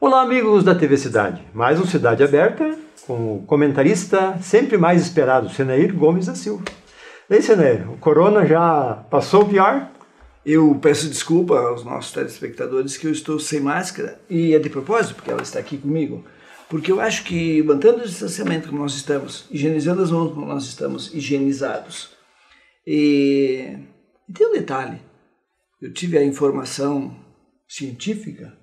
Olá, amigos da TV Cidade. Mais um Cidade Aberta com o comentarista sempre mais esperado, Senair Gomes da Silva. E aí, Senair, o corona já passou o pior? Eu peço desculpa aos nossos telespectadores que eu estou sem máscara, e é de propósito, porque ela está aqui comigo, porque eu acho que mantendo o distanciamento como nós estamos, higienizando as mãos como nós estamos higienizados, e tem um detalhe, eu tive a informação científica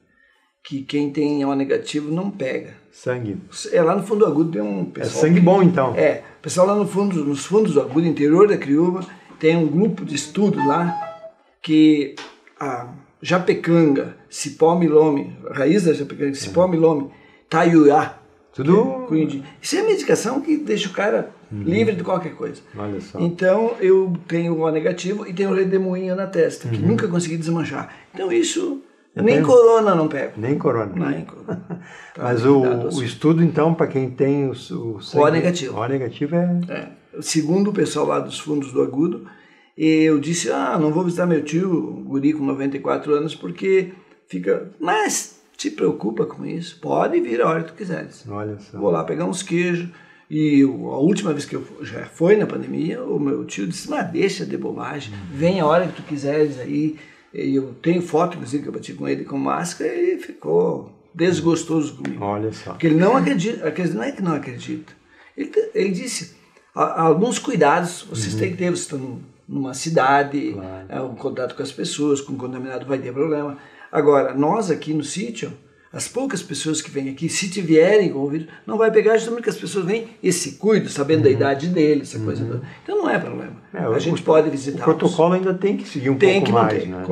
que quem tem O negativo não pega. Sangue. É, lá no fundo do agudo tem um pessoal... É sangue bom, então. É, o pessoal lá no fundo, nos fundos do agudo, interior da Criúva, tem um grupo de estudo lá que a japecanga, cipó milome, a raiz da japecanga, cipó milome, taiuá, tudo... Isso é medicação que deixa o cara livre de qualquer coisa. Olha só. Então eu tenho O negativo e tenho o redemoinho na testa, que nunca consegui desmanchar. Então isso... corona não pego. Nem corona. Nem corona. Tá. Mas o estudo, então, para quem tem o sangue... O negativo. O negativo é... Segundo o pessoal lá dos fundos do agudo, eu disse, não vou visitar meu tio, guri com 94 anos, porque fica... Mas te preocupa com isso? Pode vir a hora que tu quiseres. Olha só. Vou lá pegar uns queijos. E a última vez que eu já foi na pandemia, o meu tio disse, mas deixa de bobagem, vem a hora que tu quiseres aí. E eu tenho foto, inclusive, que eu bati com ele com máscara e ele ficou desgostoso comigo. Olha só. Porque ele não acredita, não é que não acredita. Ele disse, alguns cuidados vocês têm que ter, vocês estão numa cidade, claro. Um contato com as pessoas, com contaminado vai ter problema. Agora, nós aqui no sítio, as poucas pessoas que vêm aqui, se vierem com o vírus, não vai pegar justamente porque as pessoas vêm e se cuidam, sabendo da idade dele, essa coisa toda. Então não é problema. A gente pode visitar. O protocolo ainda tem que seguir um pouco mais. Né?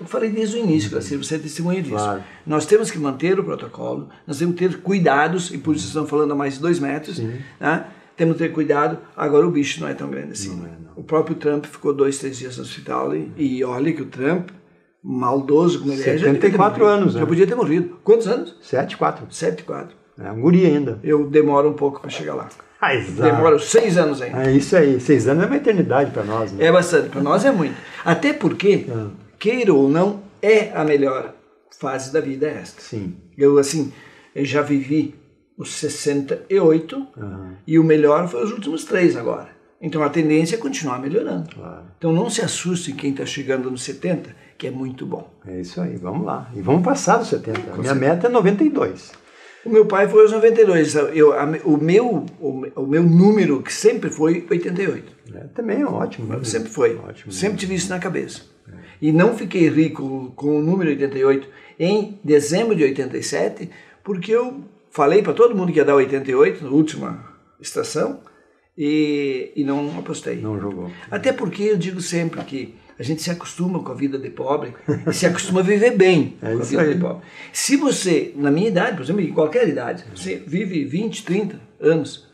Eu falei desde o início, você é testemunha disso. Claro. Nós temos que manter o protocolo, nós temos que ter cuidados, e por isso estamos falando a mais de 2 metros. Né? Temos que ter cuidado. Agora o bicho não é tão grande assim. Não. O próprio Trump ficou 2, 3 dias no hospital e olha que o Trump... maldoso como ele é, 74 anos, né? Já podia ter morrido. Quantos anos? 7,4. 7,4. É um guri ainda. Eu demoro um pouco para chegar lá. Exato. Demoro 6 anos ainda. É isso aí. 6 anos é uma eternidade para nós. Né? É bastante. Para nós é muito. Até porque, queira ou não, é a melhor fase da vida esta. Sim. Eu já vivi os 68 e o melhor foi os últimos 3 agora. Então a tendência é continuar melhorando. Claro. Então não se assuste quem está chegando nos 70, que é muito bom. É isso aí, vamos lá. E vamos passar dos 70. A minha meta é 92. O meu pai foi aos 92. O meu número, que sempre foi 88. Também é ótimo. Sempre foi. Ótimo. Sempre tive isso na cabeça. E não fiquei rico com o número 88 em dezembro de 87, porque eu falei para todo mundo que ia dar 88 na última estação, e não apostei. Não jogou. Até porque eu digo sempre que a gente se acostuma com a vida de pobre e se acostuma a viver bem com a vida de pobre. Se você, na minha idade, por exemplo, em qualquer idade, você vive 20, 30 anos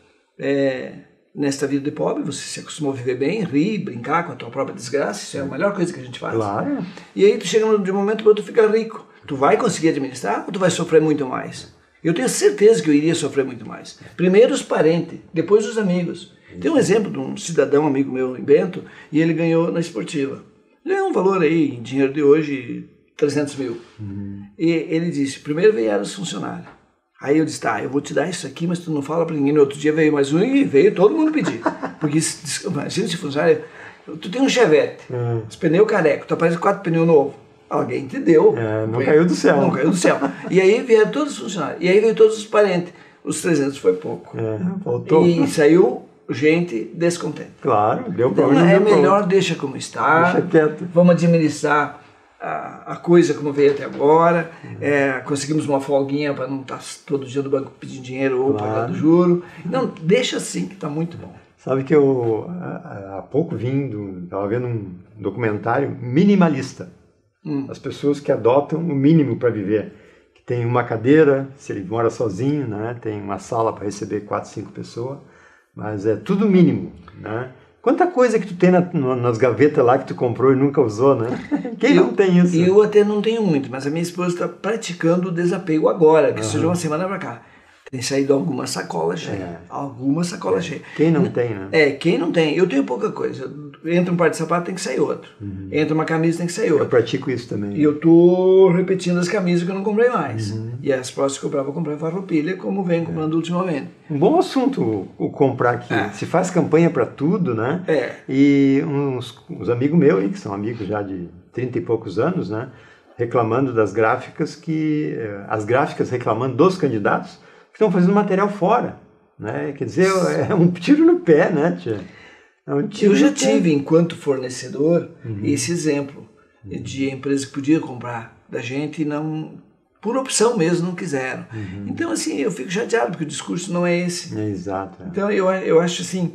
nesta vida de pobre, você se acostumou a viver bem, rir, brincar com a tua própria desgraça, isso é a melhor coisa que a gente faz. Claro. E aí tu chega de um momento para outro, tu fica rico. Tu vai conseguir administrar ou tu vai sofrer muito mais? Eu tenho certeza que eu iria sofrer muito mais. Primeiro os parentes, depois os amigos. Tem um exemplo de um cidadão amigo meu em Bento, e ele ganhou na esportiva. Ganhou um valor aí, em dinheiro de hoje, 300 mil. E ele disse, primeiro vieram os funcionários. Aí eu disse, eu vou te dar isso aqui, mas tu não fala para ninguém. No outro dia veio mais um e veio todo mundo pedir. Porque imagina esse funcionário, tu tem um Chevette, os pneus carecos, tu aparece 4 pneus novos. Alguém te deu. Não caiu do céu. Não caiu do céu. E aí vieram todos os funcionários. E aí veio todos os parentes. Os 300 foi pouco. Voltou. E saiu gente descontente. Claro, deu então, problema. É melhor deixa como está. Deixa quieto. Vamos administrar a coisa como veio até agora. Conseguimos uma folguinha para não estar todo dia no banco pedindo dinheiro ou pagando juro. Não, deixa assim que está muito bom. Sabe que eu há pouco estava vendo um documentário minimalista. As pessoas que adotam o mínimo para viver. Que tem uma cadeira, se ele mora sozinho, né? Tem uma sala para receber 4, 5 pessoas, mas é tudo mínimo, né? Quanta coisa que tu tem nas gavetas lá que tu comprou e nunca usou, né? Quem não tem isso? Eu até não tenho muito, mas a minha esposa está praticando o desapego agora, que seja uma semana para cá. tem saído alguma sacola cheia. Alguma sacola cheia. Quem não tem, né? Quem não tem. Eu tenho pouca coisa. Entra um par de sapato, tem que sair outro. Entra uma camisa, tem que sair outra. Eu pratico isso também. E eu tô repetindo as camisas que eu não comprei mais. E as próximas que eu comprava, vou comprar farroupilha, como venho comprando ultimamente. Um bom assunto o comprar aqui. Se faz campanha para tudo, né? E uns amigos meus, que são amigos já de 30 e poucos anos, né? Reclamando das gráficas, as gráficas reclamando dos candidatos que estão fazendo material fora, né? Quer dizer, é um tiro no pé, né, tia? Eu já tive, enquanto fornecedor, esse exemplo de empresas que podiam comprar da gente e não, por opção mesmo, não quiseram. Então, assim, eu fico chateado, porque o discurso não é esse. Exato. Então, eu acho assim,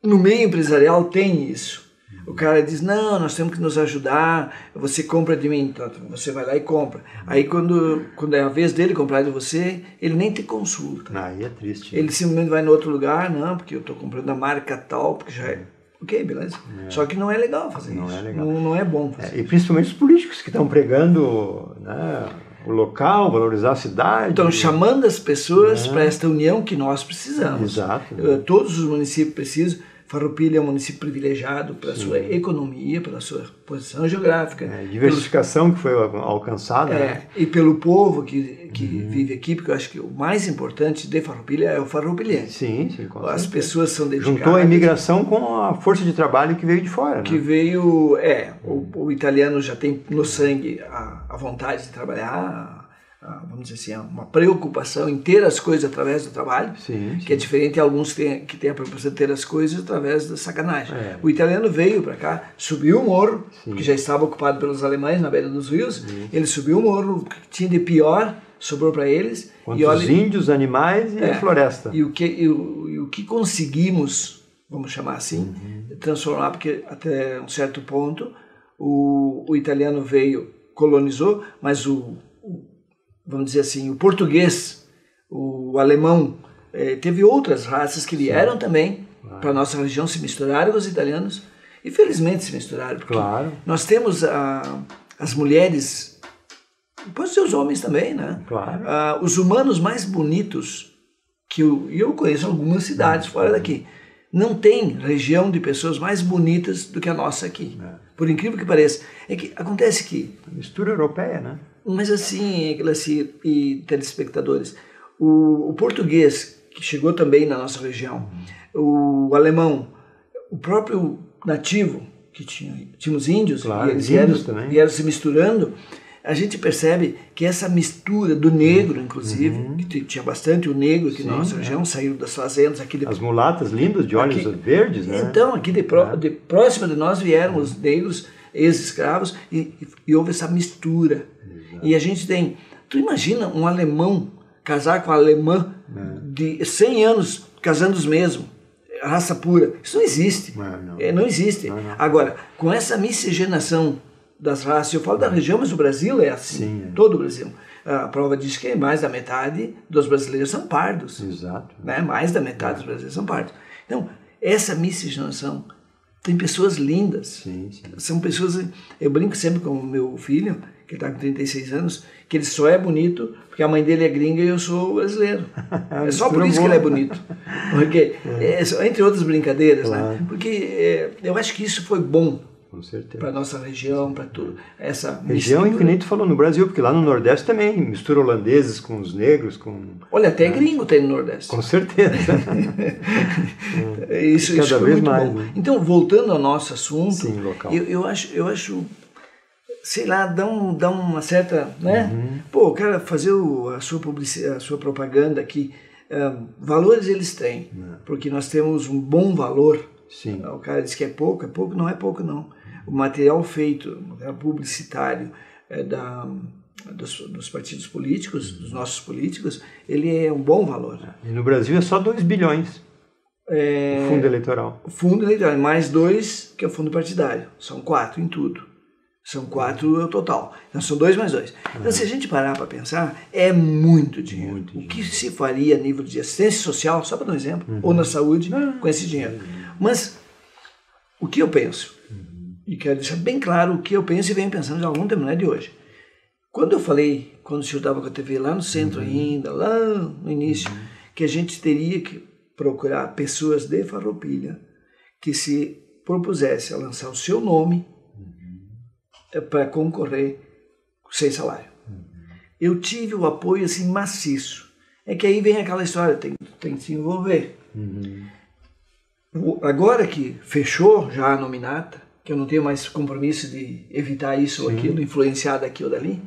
no meio empresarial tem isso. O cara diz, não, nós temos que nos ajudar, você compra de mim, então você vai lá e compra. Aí quando é a vez dele comprar de você, ele nem te consulta. Aí é triste. Ele simplesmente vai no outro lugar, não, porque eu estou comprando a marca tal, porque já é. Ok, beleza. Só que não é legal fazer isso. Não é legal. Não é bom fazer isso. E principalmente os políticos que estão pregando, né, o local, valorizar a cidade. Estão chamando as pessoas para esta união que nós precisamos. Exato. Todos os municípios precisam. Farroupilha é um município privilegiado pela sua economia, pela sua posição geográfica. Diversificação que foi alcançada. Né? E pelo povo que vive aqui, porque eu acho que o mais importante de Farroupilha é o farroupilhense. Sim, com As certeza. Pessoas são dedicadas. Juntou a imigração com a força de trabalho que veio de fora. Que veio, o italiano já tem no sangue a vontade de trabalhar, vamos dizer assim, uma preocupação em ter as coisas através do trabalho, que é diferente de alguns que têm a preocupação de ter as coisas através da sacanagem. O italiano veio para cá, subiu o morro, que já estava ocupado pelos alemães na beira dos rios, ele subiu o morro, o que tinha de pior sobrou para eles. Os índios, animais e a floresta. E o que conseguimos, vamos chamar assim, transformar, porque até um certo ponto o italiano veio, colonizou, mas vamos dizer assim, o português, o alemão, teve outras raças que vieram também para a nossa região, se misturaram com os italianos, e felizmente se misturaram, porque nós temos as mulheres, pode ser os homens também, né? Os humanos mais bonitos, que eu conheço algumas cidades fora daqui, não tem região de pessoas mais bonitas do que a nossa aqui, por incrível que pareça. É que acontece que... Mistura europeia, né? Mas assim, e telespectadores, o português, que chegou também na nossa região, o alemão, o próprio nativo, que tínhamos índios, e eles vieram se misturando, a gente percebe que essa mistura do negro, inclusive, que tinha bastante o negro aqui na nossa região, saíram das fazendas aqui. As mulatas lindas de olhos verdes, né? Então, aqui próximo de nós vieram os negros, ex-escravos, e houve essa mistura. E a gente tem... Tu imagina um alemão casar com uma alemã de 100 anos, casando os mesmos, raça pura. Isso não existe. Não existe. Agora, com essa miscigenação das raças, eu falo da região, mas o Brasil é assim. Todo o Brasil. A prova diz que mais da metade dos brasileiros são pardos. Exato. Né? Mais da metade dos brasileiros são pardos. Então, essa miscigenação... Tem pessoas lindas. São pessoas... Eu brinco sempre com o meu filho, que está com 36 anos, que ele só é bonito porque a mãe dele é gringa e eu sou brasileiro. É só por isso que ele é bonito. Porque, entre outras brincadeiras, né? Porque eu acho que isso foi bom para a nossa região, para tudo. Essa região em que nem tu falou no Brasil, porque lá no Nordeste também mistura holandeses com os negros. Olha, até gringo tem no Nordeste. Com certeza. Isso foi muito mais, bom. Né? Então, voltando ao nosso assunto, local. Eu acho, sei lá, dá uma certa, né? Pô, o cara fazer a sua publicidade, a sua propaganda aqui, valores eles têm, porque nós temos um bom valor. O cara diz que é pouco, não é pouco não. O material feito, o material publicitário dos partidos políticos, dos nossos políticos, ele é um bom valor. E no Brasil é só 2 bilhões. O fundo eleitoral. O fundo eleitoral, mais 2 que é o fundo partidário. São 4 em tudo. São 4 o total. Então são 2 mais 2. Então se a gente parar para pensar, é muito dinheiro. O que se faria a nível de assistência social, só para dar um exemplo, ou na saúde, com esse dinheiro? Mas o que eu penso, e quero deixar bem claro o que eu penso e venho pensando já há algum tempo, não é de hoje. Quando eu falei quando o senhor estava com a TV lá no centro ainda, lá no início, que a gente teria que procurar pessoas de Farroupilha que se propusesse a lançar o seu nome para concorrer sem salário. Eu tive o apoio assim maciço. É que aí vem aquela história, tem que se envolver. Agora que fechou já a nominata, que eu não tenho mais compromisso de evitar isso ou aquilo, influenciar daqui ou dali,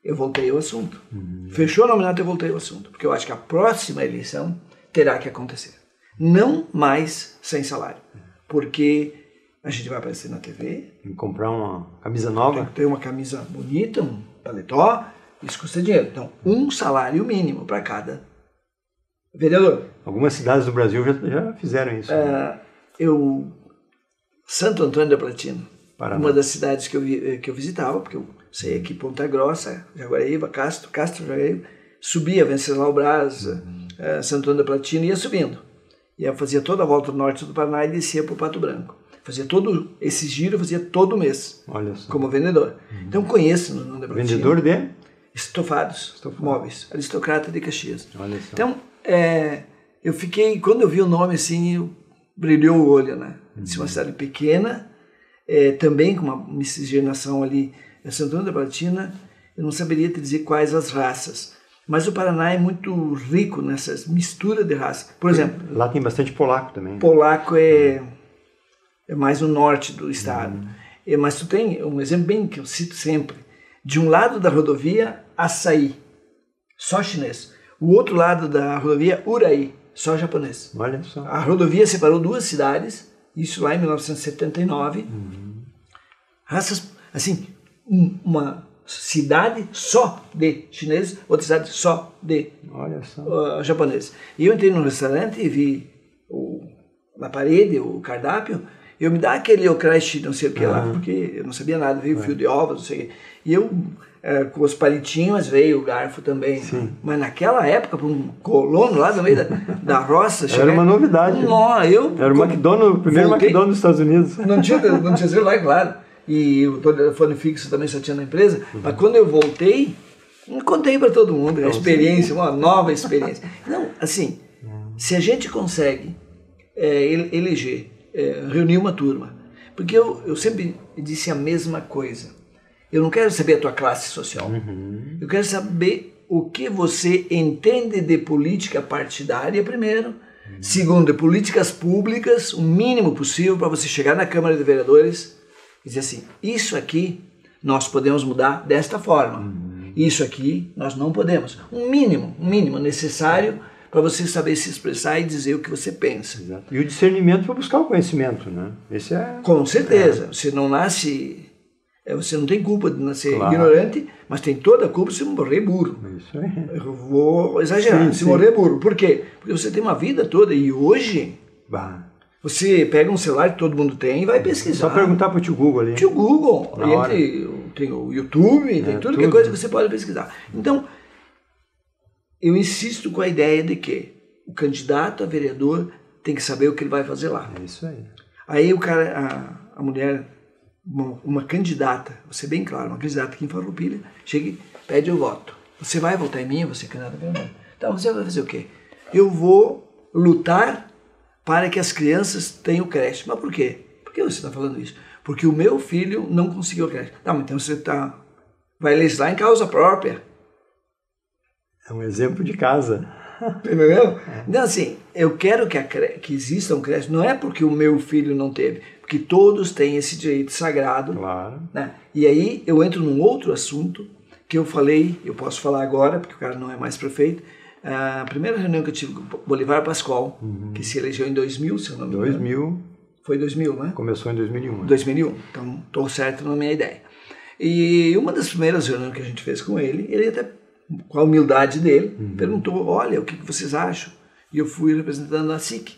eu voltei ao assunto. Fechou a nominata, eu voltei ao assunto. Porque eu acho que a próxima eleição terá que acontecer. Não mais sem salário. Porque a gente vai aparecer na TV. Tem que comprar uma camisa nova. Tem que ter uma camisa bonita, um paletó. Isso custa dinheiro. Então, um salário mínimo para cada vereador. Algumas cidades do Brasil já fizeram isso. Santo Antônio da Platina, Paraná. Uma das cidades que eu visitava, porque eu sei aqui Ponta Grossa, Jaguareíba, Castro, Jaguareíba, subia Venceslau Braz, Santo Antônio da Platina, ia subindo. E eu fazia toda a volta do norte do Paraná e descia para o Pato Branco. Fazia todo esse giro, fazia todo mês, como vendedor. Então conheço Santo Antônio da Platina. Vendedor de? Estofados, móveis, aristocrata de Caxias. Olha só. Então, eu fiquei, quando eu vi o nome assim, brilhou o olho, né? De uma cidade pequena, também com uma miscigenação ali, Santo Antônio da Platina, eu não saberia te dizer quais as raças, mas o Paraná é muito rico nessas misturas de raças. Por exemplo... Lá tem bastante polaco também. Polaco é mais no norte do estado. Mas tu tem um exemplo bem que eu cito sempre. De um lado da rodovia, Açaí, só chinês. O outro lado da rodovia, Uraí, só japonês. Olha só. A rodovia separou duas cidades, isso lá em 1979. Raças, assim, uma cidade só de chineses, outra cidade só de japoneses. E eu entrei num restaurante e vi na parede o cardápio, eu me dá aquele okrashi, não sei o que lá, porque eu não sabia nada, veio fio de ovos, não sei o que. E eu, com os palitinhos, veio o garfo também. Né? Mas naquela época, para um colono lá no meio da roça... Era uma novidade. Era o McDonald's, o primeiro McDonald's dos Estados Unidos. Não tinha celular, claro. E o telefone fixo também só tinha na empresa. Mas quando eu voltei, contei para todo mundo a experiência, uma nova experiência. Não, assim, se a gente consegue eleger, reunir uma turma, porque eu sempre disse a mesma coisa. Eu não quero saber a tua classe social. Eu quero saber o que você entende de política partidária, primeiro. Segundo, de políticas públicas, o mínimo possível para você chegar na Câmara de Vereadores e dizer assim, isso aqui nós podemos mudar desta forma. Isso aqui nós não podemos. Um mínimo necessário para você saber se expressar e dizer o que você pensa. Exato. E o discernimento para buscar o conhecimento, né? Esse Com certeza. Você não nasce... Você não tem culpa de nascer ignorante, mas tem toda a culpa se morrer burro. Isso aí. Eu vou exagerar, se morrer burro. Por quê? Porque você tem uma vida toda e hoje você pega um celular que todo mundo tem e vai pesquisar. Só perguntar para o tio Google ali. Tio Google. Tem o YouTube, tem tudo que é coisa que você pode pesquisar. Então, eu insisto com a ideia de que o candidato a vereador tem que saber o que ele vai fazer lá. É isso aí. Aí o cara, a mulher... Uma candidata, vou ser bem claro, uma candidata aqui em Farroupilha, chega e pede o voto. Você vai votar em mim? Você é candidata a vereador. Então você vai fazer o quê? Eu vou lutar para que as crianças tenham creche. Mas por quê? Por que você está falando isso? Porque o meu filho não conseguiu creche. Não, então você vai legislar em causa própria. É um exemplo de casa. Entendeu? Então assim, eu quero que exista um creche, não é porque o meu filho não teve, porque todos têm esse direito sagrado. Claro. Né? E aí eu entro num outro assunto que eu falei, eu posso falar agora, porque o cara não é mais prefeito. A primeira reunião que eu tive com o Bolivar Pascoal, que se elegeu em 2000, se eu não me engano. 2000. Foi 2000, né? Começou em 2001. 2001, então estou certo na minha ideia. E uma das primeiras reuniões que a gente fez com ele até, com a humildade dele, perguntou, olha, o que vocês acham? E eu fui representando a SIC.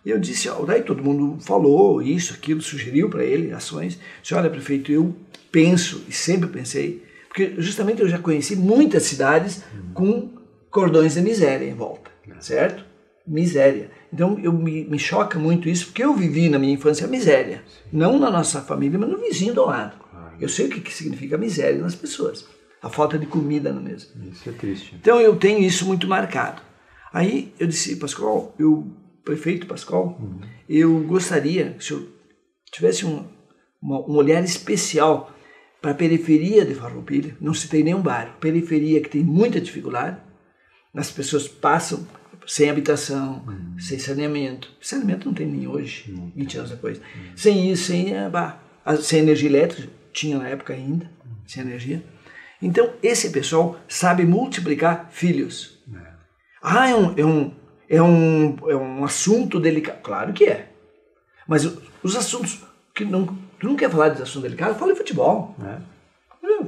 E eu disse, daí todo mundo falou isso, aquilo, sugeriu para ele ações. Disse, olha, prefeito, eu penso, e sempre pensei, porque justamente eu já conheci muitas cidades com cordões de miséria em volta, certo? Miséria. Então me choca muito isso, porque eu vivi na minha infância a miséria. Não na nossa família, mas no vizinho do lado. Eu sei o que significa miséria nas pessoas. a falta de comida na mesa. Isso é triste. Então eu tenho isso muito marcado. Aí eu disse, Pascoal, prefeito Pascoal, eu gostaria, se eu tivesse um olhar especial para a periferia de Farroupilha, não citei nenhum bairro, periferia que tem muita dificuldade, as pessoas passam sem habitação, sem saneamento. Saneamento não tem nem hoje, 20 anos depois. Sem isso, sem energia elétrica, tinha na época ainda, sem energia. Então, esse pessoal sabe multiplicar filhos. É um assunto delicado. Claro que é. Mas os assuntos que tu não quer falar de assunto delicado, fala de futebol.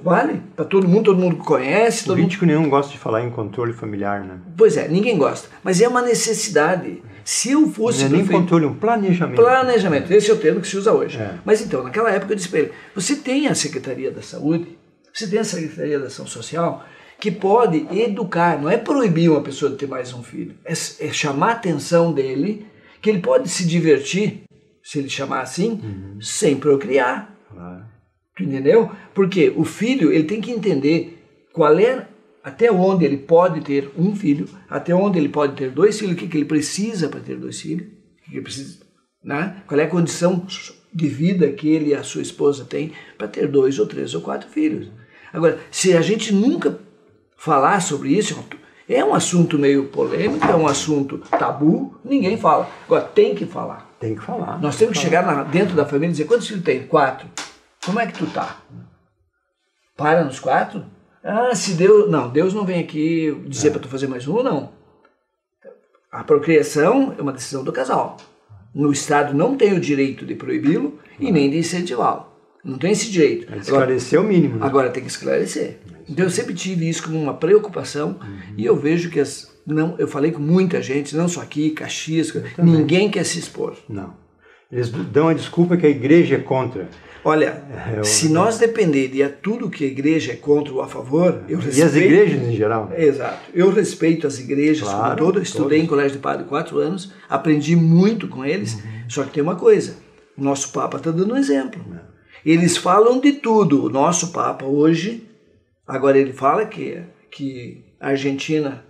Vale, para todo mundo conhece. Político nenhum gosta de falar em controle familiar, né? Pois é, ninguém gosta. Mas é uma necessidade. Se eu fosse... Não é nem controle, um planejamento. Planejamento, esse é o termo que se usa hoje. Mas então, naquela época eu disse para ele, você tem a Secretaria da Saúde, você tem a Secretaria da Ação Social, que pode educar, não é proibir uma pessoa de ter mais um filho, é chamar a atenção dele, que ele pode se divertir, se ele chamar assim, sem procriar. Claro. Tu entendeu? Porque o filho, ele tem que entender até onde ele pode ter um filho, até onde ele pode ter 2 filhos, o que ele precisa para ter 2 filhos, o que ele precisa, né? Qual é a condição de vida que ele e a sua esposa têm para ter 2 ou 3 ou 4 filhos. Agora, se a gente nunca falar sobre isso, é um assunto meio polêmico, é um assunto tabu, ninguém fala. Agora, tem que falar. Tem que falar. Nós temos que chegar dentro da família e dizer, quantos filhos tem? 4. Como é que tu tá? Para nos 4? Se Deus não vem aqui dizer para tu fazer mais um, não. A procriação é uma decisão do casal. O Estado não tem o direito de proibi-lo e nem de incentivá-lo. Não tem esse direito. Esclarecer o mínimo. Né? Agora tem que esclarecer. Então eu sempre tive isso como uma preocupação e eu vejo que eu falei com muita gente, não só aqui, Caxias, ninguém quer se expor. Não. Eles dão a desculpa que a igreja é contra. Olha, se nós depender de tudo que a igreja é contra ou a favor, eu respeito... E as igrejas em geral. Exato. Eu respeito as igrejas como todas. Estudei em colégio de padre 4 anos, aprendi muito com eles, só que tem uma coisa, o nosso Papa está dando um exemplo. Eles falam de tudo. O nosso Papa hoje, agora ele fala que a Argentina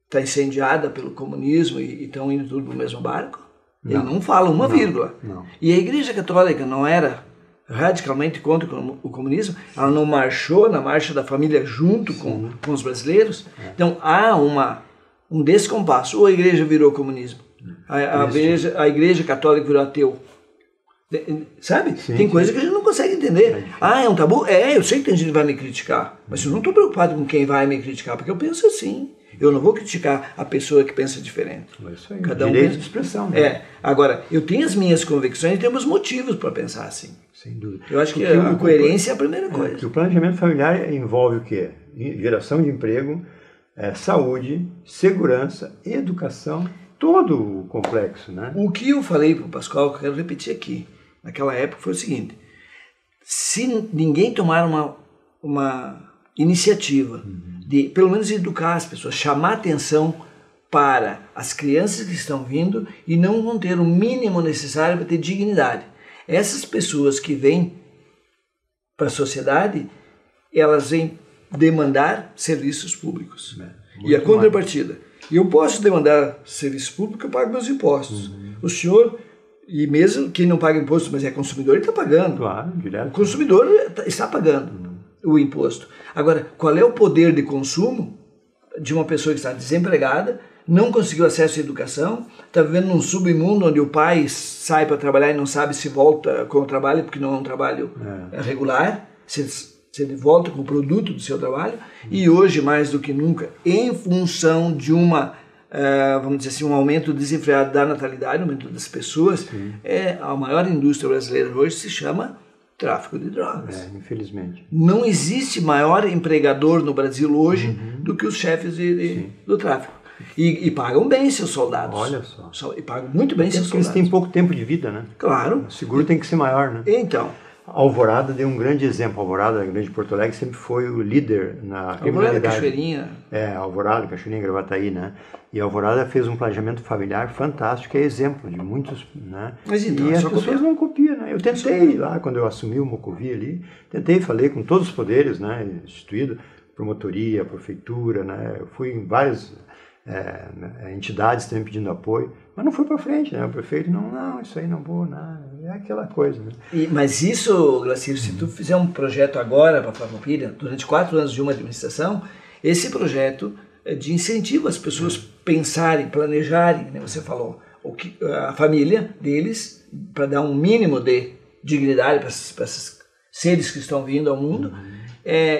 está incendiada pelo comunismo e estão indo tudo no mesmo barco. Ele não fala uma vírgula. Não. E a Igreja Católica não era radicalmente contra o comunismo, ela não marchou na Marcha da Família junto com os brasileiros. Então há um descompasso. Ou a igreja virou comunismo, a igreja católica virou ateu. Sabe? Tem coisa que a gente não consegue entender. É um tabu? Eu sei que tem gente que vai me criticar, mas eu não estou preocupado com quem vai me criticar, porque eu penso assim. Eu não vou criticar a pessoa que pensa diferente. Isso aí, direito de expressão. Né? Agora, eu tenho as minhas convicções e temos motivos para pensar assim. Sem dúvida. Eu acho que a coerência é a primeira coisa. O planejamento familiar envolve o quê? Geração de emprego, saúde, segurança, educação, todo o complexo. Né? O que eu falei para o Pascoal, que eu quero repetir aqui, naquela época foi o seguinte, se ninguém tomar uma iniciativa de, pelo menos, educar as pessoas, chamar atenção para as crianças que estão vindo e não vão ter o mínimo necessário para ter dignidade. Essas pessoas que vêm para a sociedade, elas vêm demandar serviços públicos. E a contrapartida, eu posso demandar serviço público, eu pago meus impostos. O senhor, e mesmo quem não paga imposto, mas é consumidor, ele está pagando. Claro, direto. O consumidor está pagando o imposto. Agora, qual é o poder de consumo de uma pessoa que está desempregada, não conseguiu acesso à educação, está vivendo num submundo onde o pai sai para trabalhar e não sabe se volta com o trabalho, porque não é um trabalho regular, se ele volta com o produto do seu trabalho, e hoje, mais do que nunca, em função de vamos dizer assim, um aumento desenfreado da natalidade, um aumento das pessoas, a maior indústria brasileira hoje se chama tráfico de drogas. Infelizmente. Não existe maior empregador no Brasil hoje do que os chefes do tráfico. E pagam bem seus soldados. Olha só. E pagam muito bem seus soldados. Eles têm pouco tempo de vida, né? Claro. O seguro tem que ser maior, né? Então. Alvorada deu um grande exemplo. Alvorada, a grande Porto Alegre, sempre foi o líder na criminalidade. Alvorada, Cachoeirinha. Alvorada, Cachoeirinha, Gravataí, né? E a Alvorada fez um planejamento familiar fantástico, é exemplo de muitos, né? Mas então, e as pessoas não copiam, né? Eu tentei lá, quando eu assumi o Mocovi ali, falei com todos os poderes, né, instituído, promotoria, prefeitura, né, eu fui em várias entidades também pedindo apoio, mas não foi para frente, né, o prefeito, não, isso aí não vou, não, é aquela coisa, né. Mas isso, Glacier, se tu fizer um projeto agora para a Farroupilha, durante 4 anos de uma administração, esse projeto de incentivo às pessoas pensarem, planejarem, né, você falou, a família deles, para dar um mínimo de dignidade para esses seres que estão vindo ao mundo,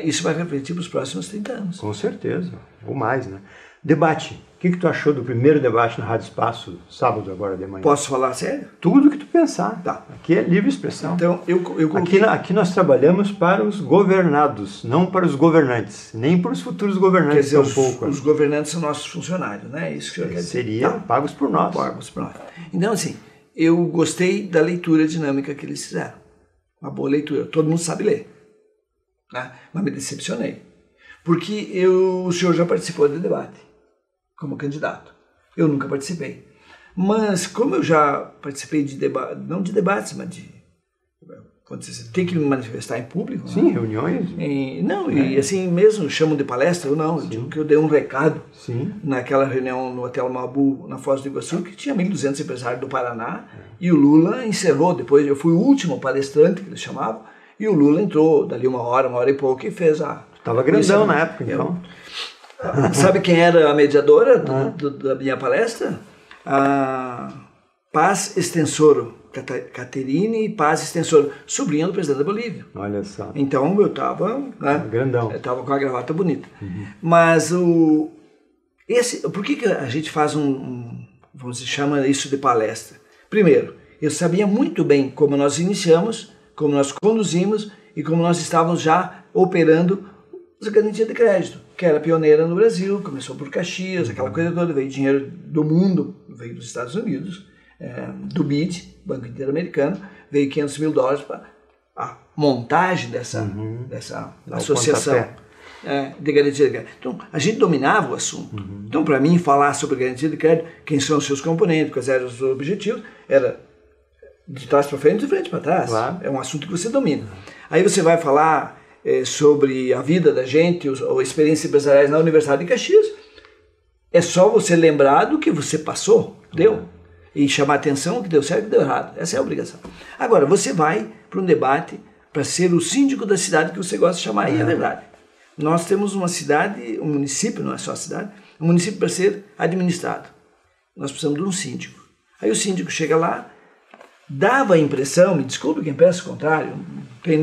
isso vai refletir para os próximos 30 anos. Com certeza, ou mais, né. Debate. O que tu achou do primeiro debate na Rádio Espaço, sábado agora de manhã? Posso falar sério? Tudo que tu pensar. Tá. Aqui é livre expressão. Então, eu coloquei... aqui nós trabalhamos para os governados, não para os governantes, nem para os futuros governantes. Quer dizer, os governantes são nossos funcionários, né? Isso que eu quero dizer. Seriam pagos por nós. Pagos por nós. Então, assim, eu gostei da leitura dinâmica que eles fizeram. Uma boa leitura. Todo mundo sabe ler. Né? Mas me decepcionei. Porque o senhor já participou do debate como candidato. Eu nunca participei. Mas como eu já participei de debate, não de debates, mas de quando você tem que me manifestar em público. Sim, né? Reuniões. E assim mesmo chamam de palestra, eu não. Eu digo que eu dei um recado. Sim. Naquela reunião no Hotel Mabu, na Foz do Iguaçu, que tinha 1.200 empresários do Paraná, e o Lula encerrou depois. Eu fui o último palestrante, que eles chamavam, e o Lula entrou dali uma hora e pouco, e fez a... Estava grandão na época, então. Sabe quem era a mediadora da minha palestra? A Paz Extensoro, Caterine Paz Extensoro, sobrinha do presidente da Bolívia. Olha só. Então eu estava... Né, grandão. Eu estava com a gravata bonita. Mas por que a gente faz vamos dizer, chama isso de palestra? Primeiro, eu sabia muito bem como nós iniciamos, como nós conduzimos e como nós estávamos já operando a garantia de crédito, que era pioneira no Brasil, começou por Caxias, aquela coisa toda, veio dinheiro do mundo, veio dos Estados Unidos, do BID, Banco Interamericano, veio $500 mil para a montagem dessa associação de garantia de crédito. Então, a gente dominava o assunto. Então, para mim, falar sobre garantia de crédito, quem são os seus componentes, quais eram os objetivos, era de trás para frente e de frente para trás. Claro. É um assunto que você domina. Aí você vai falar sobre a vida da gente, ou experiências empresariais na Universidade de Caxias, é só você lembrar do que você passou, deu, e chamar atenção que deu certo e deu errado. Essa é a obrigação. Agora, você vai para um debate para ser o síndico da cidade que você gosta de chamar, e é verdade. Nós temos uma cidade, um município, não é só a cidade, um município para ser administrado. Nós precisamos de um síndico. Aí o síndico chega lá, dava a impressão, me desculpe quem pensa o contrário, não tem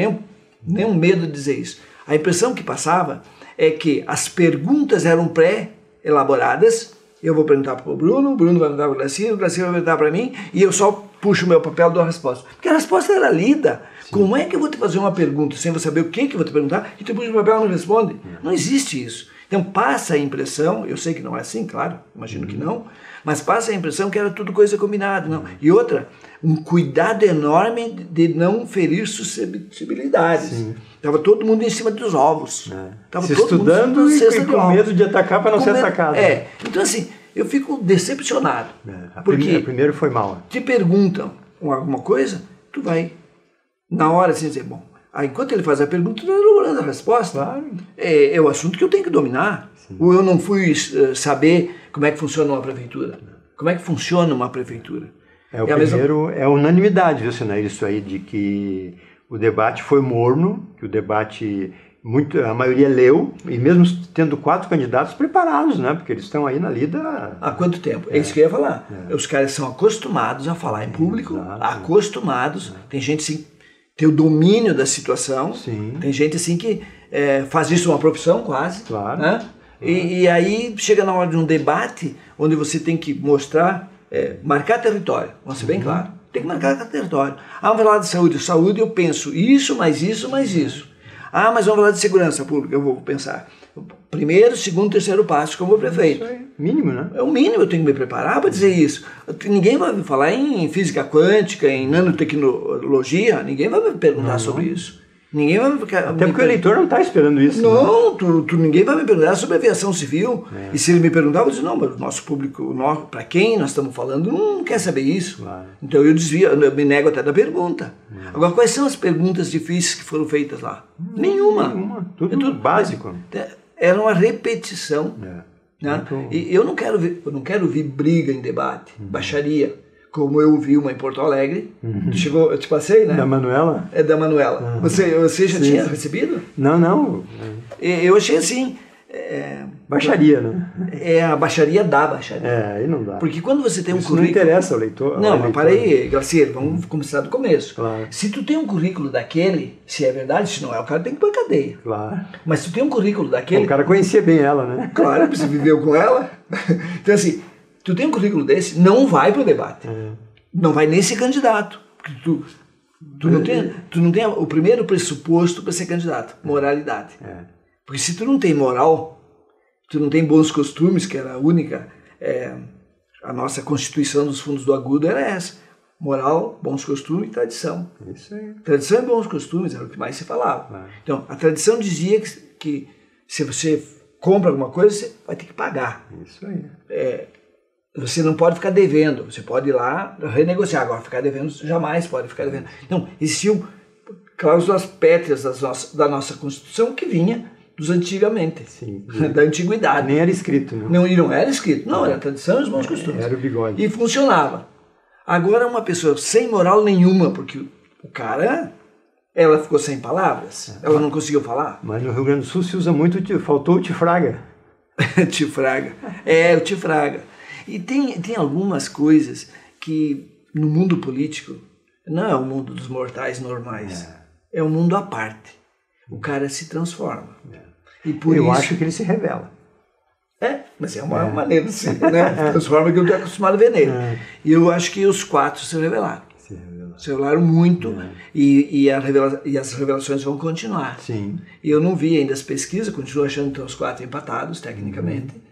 nenhum medo de dizer isso. A impressão que passava é que as perguntas eram pré-elaboradas. Eu vou perguntar para o Bruno vai perguntar para o Glacier vai perguntar para mim, e eu só puxo o meu papel e dou a resposta. Porque a resposta era lida. Sim. Como é que eu vou te fazer uma pergunta sem você saber o que eu vou te perguntar, e tu puxa o papel e não responde? Não existe isso. Então passa a impressão, eu sei que não é assim, claro, imagino que não, mas passa a impressão que era tudo coisa combinada. Não. E outra, um cuidado enorme de não ferir suscetibilidades. Estava todo mundo em cima dos ovos. Se estudando e com medo de atacar para não ser atacado. Então assim, eu fico decepcionado. Porque primeiro foi mal. Te perguntam alguma coisa, tu vai na hora assim dizer, bom, aí, enquanto ele faz a pergunta, tu vai elaborando a resposta. Claro. É o assunto que eu tenho que dominar. Sim. Ou eu não fui saber como é que funciona uma prefeitura. Como é que funciona uma prefeitura? O primeiro é unanimidade, viu, Sinair, isso aí, de que o debate foi morno, que o debate, a maioria leu, e mesmo tendo 4 candidatos preparados, né? Porque eles estão aí na lida... Há quanto tempo? É isso que eu ia falar. Os caras são acostumados a falar em público, acostumados. Tem gente assim, tem o domínio da situação. Sim. Tem gente assim que faz isso uma profissão quase. Claro. Né? E aí chega na hora de um debate onde você tem que mostrar, marcar território, vamos ser bem claro. Tem que marcar território. Vamos falar de saúde. Saúde eu penso isso, mais isso, mais isso. Mas vamos falar de segurança pública, eu vou pensar. Primeiro, segundo, terceiro passo como prefeito. Isso é mínimo, né? É o mínimo, eu tenho que me preparar para dizer isso. Ninguém vai falar em física quântica, em nanotecnologia, ninguém vai me perguntar sobre isso. Ninguém vai ficar... Até porque o eleitor não está esperando isso. Não, né? Ninguém vai me perguntar sobre aviação civil. E se ele me perguntar, eu vou dizer, não, mas o nosso público, para quem nós estamos falando, não quer saber isso. Claro. Então eu desvio, eu me nego até da pergunta. Agora, quais são as perguntas difíceis que foram feitas lá? Nenhuma. Tudo básico. Era uma repetição. Né? Muito... E eu não quero ver briga em debate, baixaria. Como eu vi uma em Porto Alegre. Chegou, eu te passei, né? Da Manuela? É da Manuela. Você já tinha recebido? Não. Eu achei assim... baixaria, né? É a baixaria da baixaria. Aí não dá. Porque quando você tem um Isso currículo... não interessa ao leitor. Não, mas para aí, Graciela, vamos começar do começo. Claro. Se tu tem um currículo daquele, se é verdade, se não é, o cara tem que pôr cadeia. Claro. Mas se tu tem um currículo daquele... O cara conhecia bem ela, né? Claro, você viveu com ela. Então assim, tu tem um currículo desse, não vai pro debate. Não vai nem ser candidato. Porque tu não tem o primeiro pressuposto para ser candidato, moralidade. Porque se tu não tem moral, tu não tem bons costumes, que era a única, a nossa Constituição dos Fundos do Agudo era essa. Moral, bons costumes e tradição. Isso aí. Tradição e bons costumes era o que mais se falava. Então, a tradição dizia que se você compra alguma coisa, você vai ter que pagar. Isso aí. Você não pode ficar devendo, você pode ir lá renegociar. Agora, ficar devendo, jamais pode ficar devendo. Então, existiam cláusulas pétreas da nossa Constituição que vinha dos antigamente, da antiguidade. Nem era escrito, né? Não era escrito, não, era tradição e os bons costumes. Era o bigode. E funcionava. Agora, uma pessoa sem moral nenhuma, porque o cara, ela ficou sem palavras, ela não conseguiu falar. Mas no Rio Grande do Sul se usa muito, faltou o tifraga. Tifraga. O tifraga. E tem algumas coisas que no mundo político não é o mundo dos mortais normais. É um mundo à parte. O cara se transforma. E por eu isso... acho que ele se revela. Mas é uma maneira de ser, né? Transforma que eu estou acostumado a ver nele. E eu acho que os 4 se revelaram. Se revelaram muito e as revelações vão continuar. Sim. E eu não vi ainda as pesquisas, continuo achando que estão os 4 empatados, tecnicamente.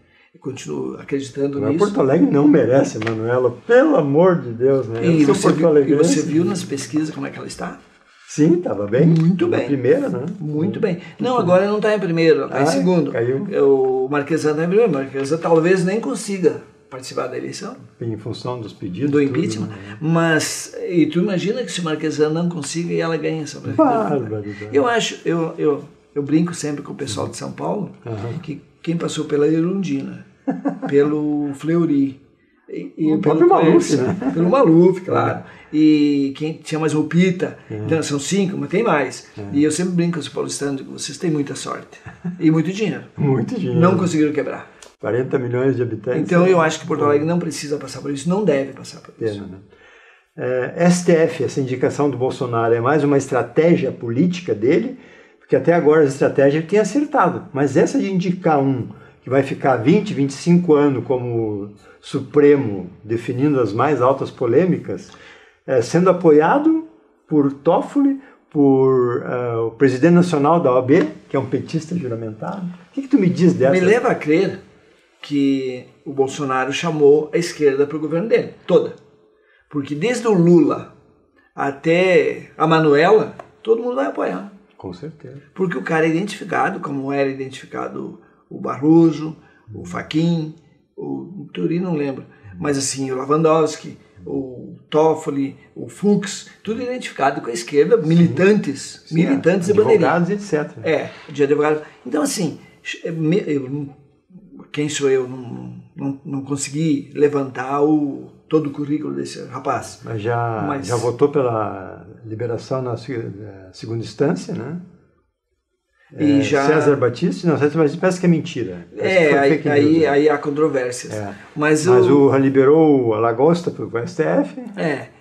Continuo acreditando nisso. Porto Alegre não merece, Manuela, pelo amor de Deus, né? E você viu nas pesquisas como é que ela está? Sim, estava bem. Muito bem. Na primeira, né? Muito bem. Não, agora não está em primeiro, está em segundo. Caiu. O Marquesan está em primeiro. O Marquesan talvez nem consiga participar da eleição. Em função dos pedidos. Do impeachment. Tudo, né? Mas, e tu imagina que se o Marquesan não consiga e ela ganha essa prefeitura. Eu acho, eu brinco sempre com o pessoal de São Paulo, que quem passou pela Erundina, pelo Fleury, e o próprio Maluf, né? Pelo Maluf, claro. E quem tinha mais o Pita, então são 5, mas tem mais. E eu sempre brinco com os paulistanos, digo, vocês têm muita sorte. E muito dinheiro. Muito dinheiro. Não conseguiram quebrar. 40 milhões de habitantes. Então eu acho que Porto Alegre não precisa passar por isso, não deve passar por isso. STF, essa indicação do Bolsonaro, é mais uma estratégia política dele, porque até agora a estratégia ele tem acertado. Mas essa de indicar um que vai ficar 20, 25 anos como Supremo, definindo as mais altas polêmicas, sendo apoiado por Toffoli, por o presidente nacional da OAB, que é um petista juramentado. O que tu me diz dessa? Me leva a crer que o Bolsonaro chamou a esquerda para o governo dele, toda. Porque desde o Lula até a Manuela, todo mundo vai apoiar. Com certeza. Porque o cara é identificado, como era identificado o Barroso, o Fachin, o Teori não lembro, mas assim, o Lewandowski, o Toffoli, o Fux, tudo identificado com a esquerda, militantes e bandeirinhas. Advogados, etc. De advogados. Então assim, quem sou eu? Não consegui levantar todo o currículo desse rapaz. Mas já votou pela liberação na segunda instância, né? César Batista? Não, César Batista parece que é mentira. Aí há controvérsias. Mas liberou a lagosta para o STF.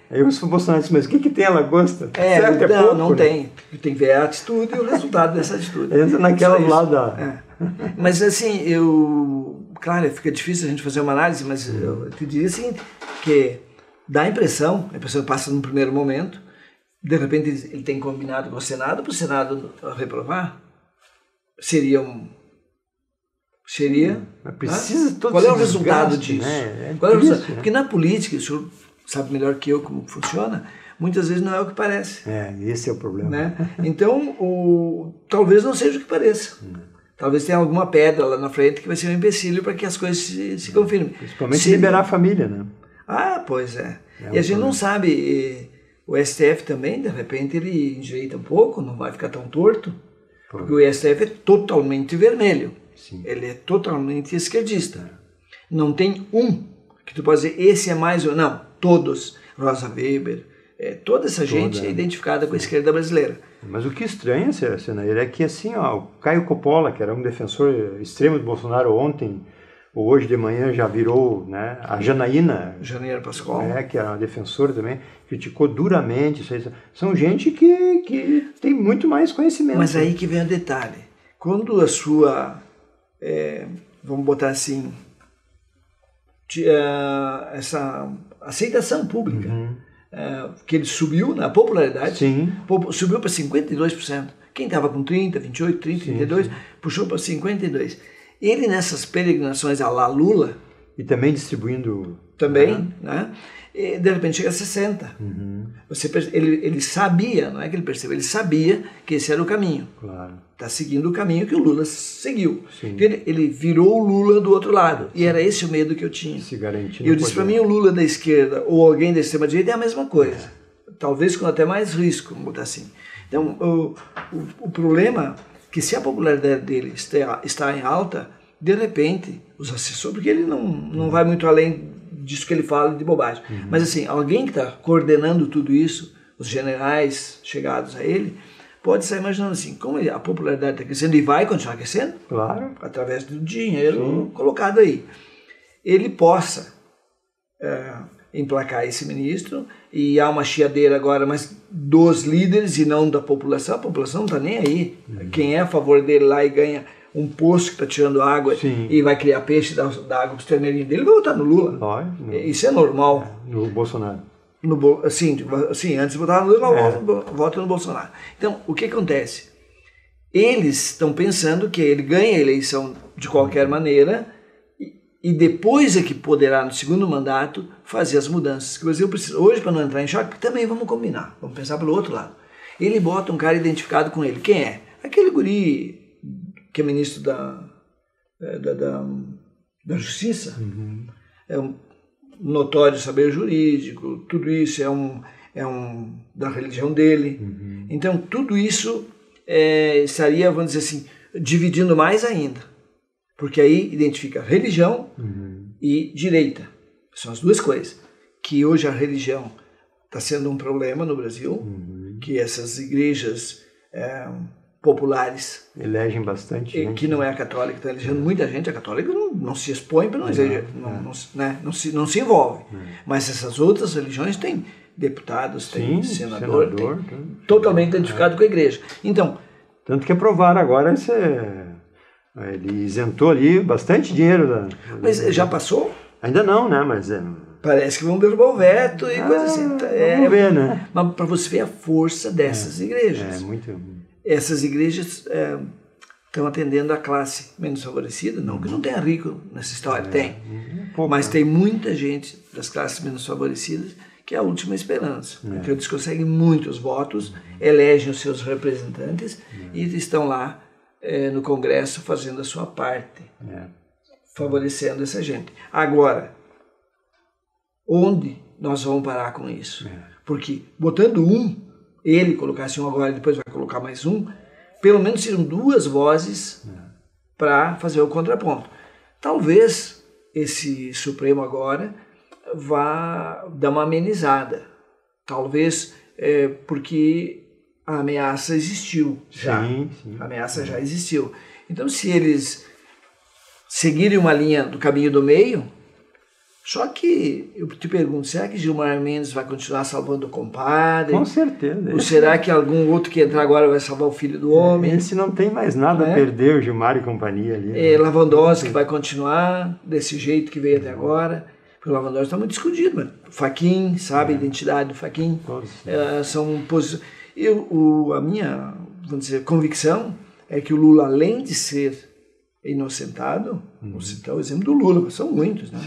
Aí o Bolsonaro disse, mas o que tem a lagosta? Certo, pouco, não tem. Tem que ver a atitude e o resultado dessa atitude. Entra naquela lá da... Mas assim, claro, fica difícil a gente fazer uma análise, mas eu te diria assim, que dá a impressão passa no primeiro momento, de repente ele tem combinado com o Senado, para o Senado reprovar. Seria. Mas precisa todo Qual é o resultado disso? Né? Qual é o resultado? Porque na política, o senhor sabe melhor que eu como funciona, muitas vezes não é o que parece. Esse é o problema. Né? Então, talvez não seja o que pareça. Talvez tenha alguma pedra lá na frente que vai ser um empecilho para que as coisas se confirmem. Principalmente liberar a família, né? Pois é. E a gente não sabe, o STF também, de repente, ele enjeita um pouco, não vai ficar tão torto, porque o STF é totalmente vermelho. Sim. Ele é totalmente esquerdista. Não tem um que tu pode dizer, esse é mais ou não. Todos. Rosa Weber, toda essa gente é identificada com a esquerda brasileira. Mas o que estranha, Senair, é que assim, o Caio Coppola, que era um defensor extremo de Bolsonaro ontem, ou hoje de manhã já virou, né, a Janaína Pascoal, que era uma defensora também, criticou duramente isso aí. São gente que tem muito mais conhecimento. Mas aí que vem o detalhe. Quando a sua, vamos botar assim, essa aceitação pública, que ele subiu na popularidade, subiu para 52%. Quem estava com 30, 28, 30, 32, puxou para 52%. Ele nessas peregrinações à la Lula... E também distribuindo... Também, né? E de repente chega a 60%. Ele sabia, não é que ele percebeu, ele sabia que esse era o caminho. Claro. Está seguindo o caminho que o Lula seguiu. Ele virou o Lula do outro lado. E era esse o medo que eu tinha. Se garantir. E eu disse, para mim, o Lula da esquerda ou alguém da extrema-direita é a mesma coisa. Talvez com até mais risco, vamos botar assim. Então, o problema é que se a popularidade dele está em alta, de repente, os assessores, porque ele não vai muito além disso que ele fala de bobagem. Mas assim, alguém que está coordenando tudo isso, os generais chegados a ele, pode estar imaginando assim, como a popularidade está crescendo e vai continuar crescendo, claro, através do dinheiro colocado aí, ele possa emplacar esse ministro, e há uma chiadeira agora, mas dos líderes e não da população. A população não está nem aí. Quem é a favor dele lá e ganha um poço que está tirando água e vai criar peixe da água para os terneirinhos dele, vai votar no Lula. Isso é normal. No Bolsonaro. Sim, antes de votar no Lula, vota no Bolsonaro. Então, o que acontece? Eles estão pensando que ele ganha a eleição de qualquer maneira e depois é que poderá, no segundo mandato, fazer as mudanças que o Brasil precisa. Hoje, para não entrar em choque, também vamos combinar, vamos pensar pelo outro lado. Ele bota um cara identificado com ele. Quem é? Aquele guri que é ministro da Justiça, é um notório saber jurídico, tudo isso é um da religião dele. Então, tudo isso estaria, vamos dizer assim, dividindo mais ainda. Porque aí identifica religião e direita. São as duas coisas. Que hoje a religião está sendo um problema no Brasil, que essas igrejas populares elegem bastante gente, que não é a católica, está elegendo muita gente. A católica não se expõe para não se envolve. Mas essas outras religiões têm deputados, têm senador tem, totalmente identificado com a igreja. Então, tanto que aprovaram agora ele isentou ali bastante dinheiro. Mas já passou? Ainda não, né? Mas parece que vão derrubar o veto e coisa assim. Vamos ver, né? Mas para você ver a força dessas igrejas. Essas igrejas estão atendendo a classe menos favorecida. Não que não tenha rico nessa história, tem. Mas tem muita gente das classes menos favorecidas que é a última esperança. Então eles conseguem muitos votos, elegem os seus representantes e estão lá no Congresso fazendo a sua parte, favorecendo essa gente. Agora, onde nós vamos parar com isso? Porque botando ele colocasse um agora e depois vai colocar mais um, pelo menos seriam duas vozes para fazer o contraponto. Talvez esse Supremo agora vá dar uma amenizada. Talvez porque a ameaça existiu já. A ameaça já existiu. Então, se eles seguirem uma linha do caminho do meio, só que eu te pergunto, será que Gilmar Mendes vai continuar salvando o compadre? Com certeza. Ou será que algum outro que entrar agora vai salvar o filho do homem? Esse não tem mais nada a perder, o Gilmar e companhia ali. Lewandowski vai continuar desse jeito que veio até agora. Porque o Lewandowski está muito escondido, mano. O Fachin, sabe a identidade do Fachin? São posições. A minha, vamos dizer, convicção é que o Lula, além de ser inocentado, vou citar o exemplo do Lula, são muitos, né?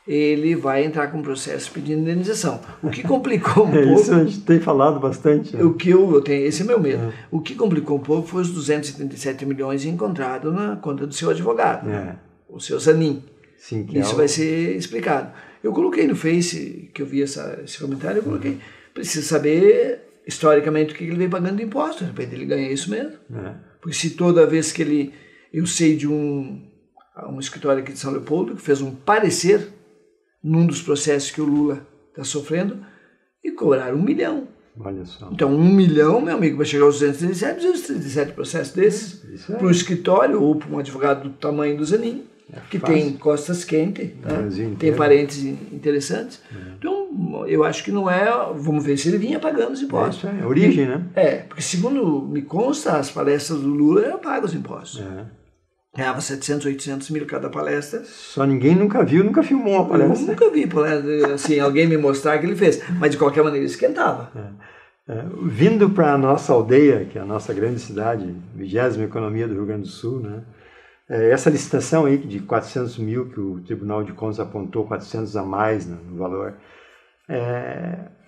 ele vai entrar com um processo pedindo indenização. O que complicou um pouco... Isso a gente tem falado bastante. Né? O que eu tenho, esse é meu medo. O que complicou um pouco foi os 277 milhões encontrados na conta do seu advogado, o seu Zanin. Sim, Isso vai ser explicado. Eu coloquei no Face, que eu vi esse comentário, eu coloquei, precisa saber historicamente o que ele vem pagando de imposto, de repente ele ganha isso mesmo. Porque se toda vez que ele... Eu sei de um escritório aqui de São Leopoldo que fez um parecer num dos processos que o Lula está sofrendo e cobraram 1 milhão. Olha só. Então 1 milhão, meu amigo, vai chegar aos 237 processos desses para um escritório ou para um advogado do tamanho do Zanin, que fácil. Tem costas quentes, né? Tem parentes interessantes. Então, eu acho que não é... Vamos ver se ele vinha pagando os impostos. É origem, né? Porque segundo me consta, as palestras do Lula eram pagos os impostos. Ganhava 700, 800 mil cada palestra. Só ninguém nunca viu, nunca filmou uma palestra. Eu nunca vi palestra, assim, alguém me mostrar que ele fez. Mas de qualquer maneira esquentava. Vindo para a nossa aldeia, que é a nossa grande cidade, 20ª economia do Rio Grande do Sul, né? Essa licitação aí de 400 mil que o Tribunal de Contas apontou, 400 a mais no valor,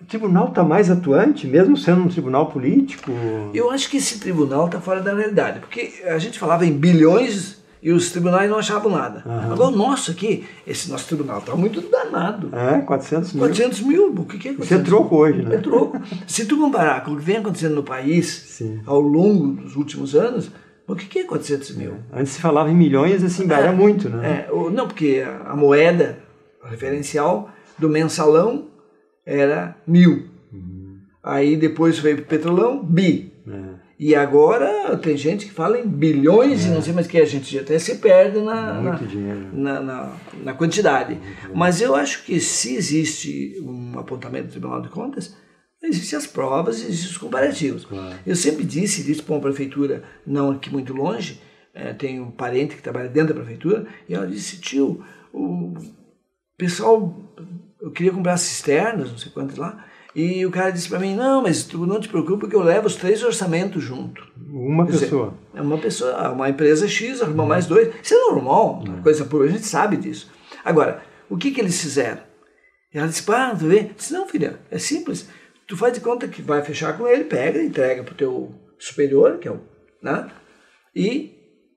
o tribunal está mais atuante, mesmo sendo um tribunal político? Eu acho que esse tribunal está fora da realidade, porque a gente falava em bilhões e os tribunais não achavam nada. Agora o nosso aqui, esse nosso tribunal está muito danado. 400 mil. 400 mil, o que é 400 Isso é troco hoje, né? É troco. Se tu comparar com o que vem acontecendo no país ao longo dos últimos anos, o que é 400 mil? Antes se falava em milhões, assim, era muito, né? Não, porque a moeda referencial do mensalão era 1.000. Aí depois veio para o petrolão, bi. E agora tem gente que fala em bilhões e não sei mais o que, a gente até se perde na quantidade. Mas eu acho que se existe um apontamento do Tribunal de Contas, existem as provas, existem os comparativos. Eu sempre disse para uma prefeitura, não aqui muito longe, tem um parente que trabalha dentro da prefeitura, e ela disse, tio, o pessoal, eu queria comprar cisternas, não sei quantas lá, e o cara disse para mim, não, mas tu não te preocupa que eu levo os 3 orçamentos junto. Uma pessoa. Uma pessoa, uma empresa X arruma mais 2, isso é normal, coisa pura, a gente sabe disso. Agora, o que eles fizeram? Ela disse, tu vê? Eu disse, não, filha, é simples. Tu faz de conta que vai fechar com ele, pega, entrega para o teu superior, que é né? E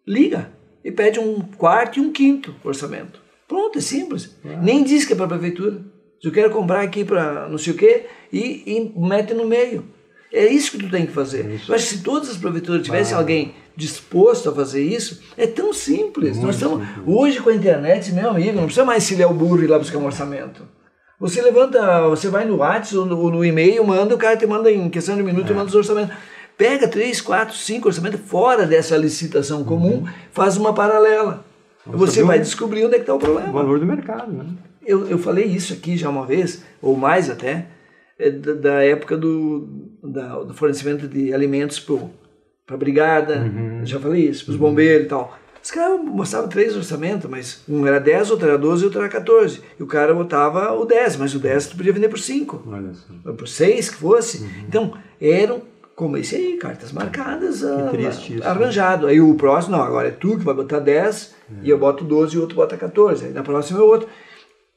liga. E pede 1/4 e 1/5 orçamento. Pronto, é simples. Nem diz que é para a prefeitura. Eu quero comprar aqui para não sei o quê e mete no meio. É isso que tu tem que fazer. Eu acho que se todas as prefeituras tivessem alguém disposto a fazer isso, é tão simples. Nós estamos hoje com a internet, meu amigo, não precisa mais se ler o burro e ir lá buscar um orçamento. Você levanta, você vai no WhatsApp ou no e-mail, manda, o cara te manda em questão de minuto, manda os orçamentos. Pega 3, 4, 5 orçamentos fora dessa licitação comum, faz uma paralela. Você vai descobrir onde é que está o problema. O valor do mercado, né? Eu falei isso aqui já uma vez, ou mais até, da época do fornecimento de alimentos para a brigada, eu já falei isso, para os bombeiros e tal. Os caras mostravam 3 orçamentos, mas um era 10, outro era 12 e outro era 14. E o cara botava o 10, mas o 10 tu podia vender por 5, por 6 que fosse. Então, eram, como esse aí, cartas marcadas, arranjado. Aí o próximo, não, agora é tu que vai botar 10, e eu boto 12 e o outro bota 14. Aí na próxima é o outro.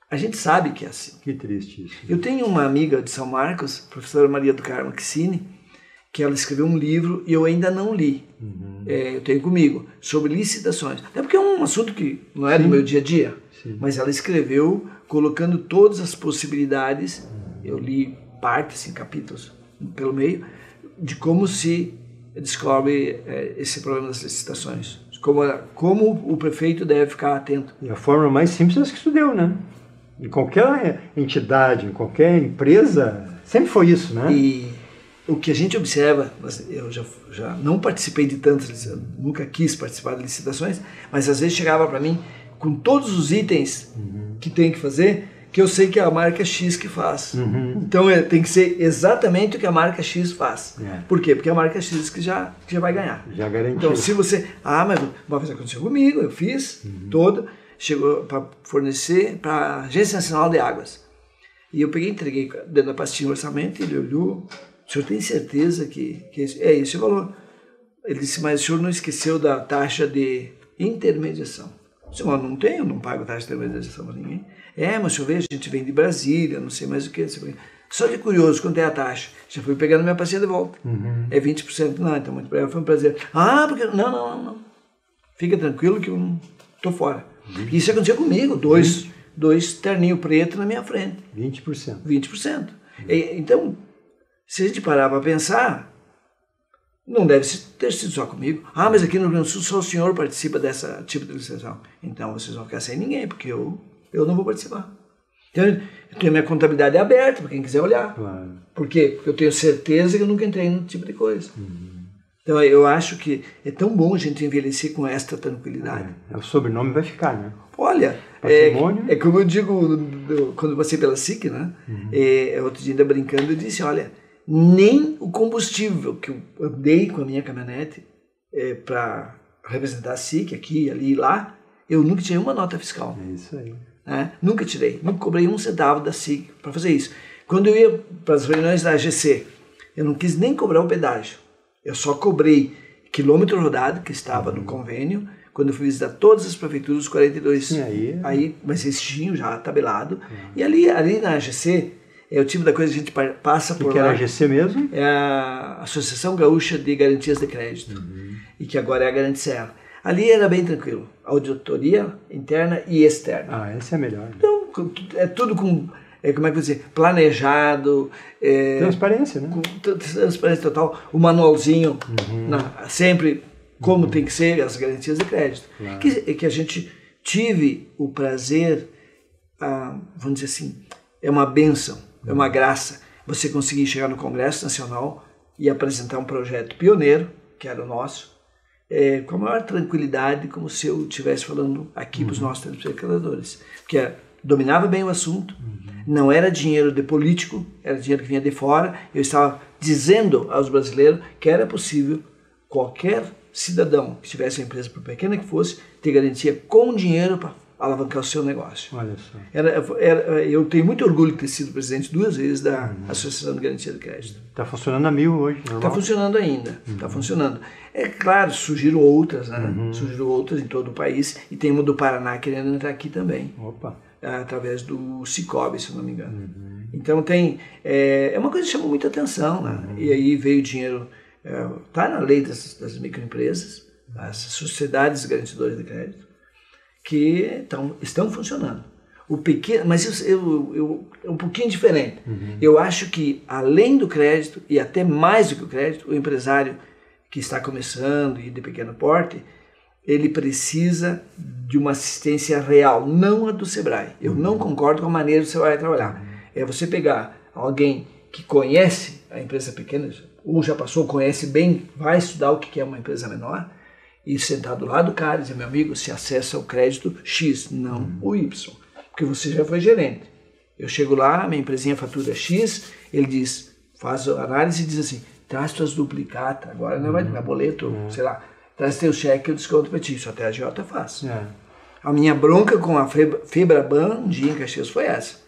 A gente sabe que é assim. Que triste isso. Eu tenho uma amiga de São Marcos, professora Maria do Carmo Kissini, que ela escreveu um livro e eu ainda não li. Eu tenho comigo, sobre licitações. Até porque é um assunto que não é do meu dia a dia, mas ela escreveu colocando todas as possibilidades, eu li partes, em capítulos pelo meio, de como se descobre esse problema das licitações. Como o prefeito deve ficar atento. E a forma mais simples é essa que tu deu, né? Em qualquer entidade, em qualquer empresa, sempre foi isso, né? E o que a gente observa, eu já não participei de tantas, nunca quis participar de licitações, mas às vezes chegava para mim com todos os itens que tem que fazer, que eu sei que é a marca X que faz. Então tem que ser exatamente o que a marca X faz. Por quê? Porque é a marca X que já vai ganhar. Já garantiu. Então se você... mas uma vez aconteceu comigo, eu fiz todo, chegou para fornecer para a Agência Nacional de Águas. E eu peguei e entreguei dentro da pastinha o orçamento, ele olhou, o senhor tem certeza que esse é o valor? Ele disse, mas o senhor não esqueceu da taxa de intermediação. Disse, mas não tenho, não pago taxa de terceirização para ninguém. Mas deixa eu ver, a gente vem de Brasília, não sei mais o que. Só de curioso, quanto é a taxa? Já fui pegando minha pastinha de volta. É 20%. Não, então muito breve, foi um prazer. Porque... Não. Fica tranquilo que eu não tô fora. Isso aconteceu comigo, dois terninhos pretos na minha frente. 20%. 20%. Então, se a gente parar para pensar, não deve ter sido só comigo. Mas aqui no Rio Grande do Sul só o senhor participa dessa tipo de licitação. Então vocês vão ficar sem ninguém, porque eu não vou participar. Então, eu tenho minha contabilidade aberta para quem quiser olhar. Claro. Por quê? Porque eu tenho certeza que eu nunca entrei nesse tipo de coisa. Então, eu acho que é tão bom a gente envelhecer com esta tranquilidade. O sobrenome vai ficar, né? Olha, é como eu digo quando eu passei pela SIC, né? Outro dia ainda brincando, eu disse, olha, nem o combustível que eu dei com a minha caminhonete para representar a SIC, aqui, ali e lá, eu nunca tirei uma nota fiscal. É isso aí. Nunca tirei, nunca cobrei um centavo da SIC para fazer isso. Quando eu ia para as reuniões da AGC, eu não quis nem cobrar o pedágio. Eu só cobrei quilômetro rodado, que estava no convênio, quando eu fui visitar todas as prefeituras, 42. Sim, mas eles tinham já tabelado. E ali na AGC, é o tipo da coisa que a gente passa por lá. O que era a AGC mesmo? É a Associação Gaúcha de Garantias de Crédito, e que agora é a Garanticer. Ali era bem tranquilo, auditoria interna e externa. Essa é a melhor. Então, é tudo com, como é que eu vou dizer, planejado. Transparência, né? Com transparência total. O manualzinho, sempre como tem que ser as garantias de crédito. Claro. Que a gente tive o prazer, vamos dizer assim, é uma bênção, é uma graça você conseguir chegar no Congresso Nacional e apresentar um projeto pioneiro, que era o nosso, com a maior tranquilidade, como se eu estivesse falando aqui para os nossos telespectadores. Porque dominava bem o assunto, não era dinheiro de político, era dinheiro que vinha de fora. Eu estava dizendo aos brasileiros que era possível qualquer cidadão que tivesse uma empresa, por pequena que fosse, ter garantia com dinheiro para alavancar o seu negócio. Olha só. Eu tenho muito orgulho de ter sido presidente 2 vezes da Associação de Garantia de Crédito. Está funcionando a 1000 hoje, normal? Está funcionando ainda, está funcionando. É claro, surgiram outras, né? Surgiram outras em todo o país, e tem uma do Paraná querendo entrar aqui também. Opa! Através do Cicobi, se não me engano. Então é uma coisa que chama muita atenção, né? E aí veio dinheiro, está na lei das microempresas, as sociedades garantidoras de crédito, que estão funcionando. Mas é um pouquinho diferente. Eu acho que, além do crédito, e até mais do que o crédito, o empresário que está começando e de pequeno porte, ele precisa de uma assistência real, não a do Sebrae. Eu não concordo com a maneira do Sebrae trabalhar. É você pegar alguém que conhece a empresa pequena, ou já passou, conhece bem, vai estudar o que é uma empresa menor, e sentar do lado do cara e dizer, meu amigo, se acessa o crédito X, não o Y, porque você já foi gerente. Eu chego lá, minha empresinha fatura X, ele diz, faz a análise e diz assim, traz tuas duplicatas, agora não vai dar boleto, sei lá, traz teu cheque, eu desconto para ti, isso até a agiota faz. A minha bronca com a Febraban, um dia em Caxias, foi essa.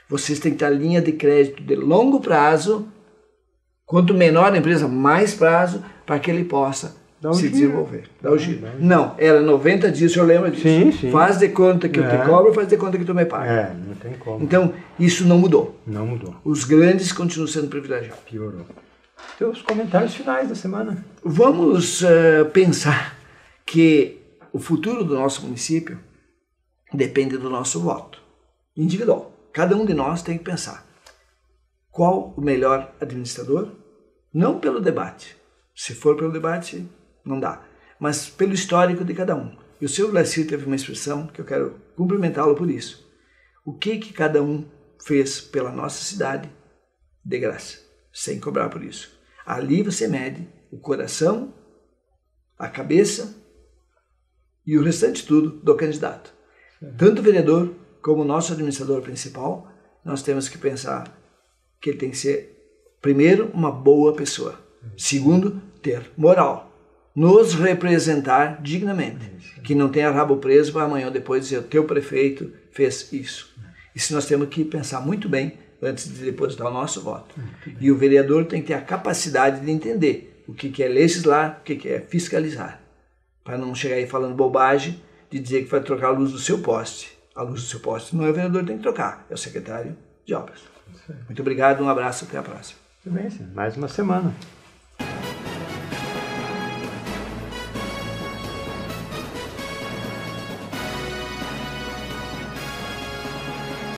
Vocês têm que ter linha de crédito de longo prazo, quanto menor a empresa, mais prazo, para que ele possa se desenvolver. Dá o giro. Não, era 90 dias, o senhor lembra disso? Sim. Faz de conta que eu te cobro, faz de conta que tu me paga. Não tem como. Então, isso não mudou. Não mudou. Os grandes continuam sendo privilegiados. Piorou. Teus comentários finais da semana. Vamos pensar que o futuro do nosso município depende do nosso voto individual. Cada um de nós tem que pensar qual o melhor administrador, não pelo debate. Se for pelo debate, não dá. Mas pelo histórico de cada um. E o senhor Lacir teve uma expressão que eu quero cumprimentá-lo por isso. O que cada um fez pela nossa cidade de graça, sem cobrar por isso. Ali você mede o coração, a cabeça e o restante tudo do candidato. Tanto o vereador como o nosso administrador principal, nós temos que pensar que ele tem que ser, primeiro, uma boa pessoa. Segundo, ter moral. Nos representar dignamente. Que não tenha rabo preso para amanhã ou depois dizer o teu prefeito fez isso. Isso nós temos que pensar muito bem antes de depositar o nosso voto. E o vereador tem que ter a capacidade de entender o que é legislar, o que é fiscalizar. Para não chegar aí falando bobagem de dizer que vai trocar a luz do seu poste. A luz do seu poste não é o vereador que tem que trocar, é o secretário de obras. Muito obrigado, um abraço, até a próxima. Muito bem, sim. Mais uma semana.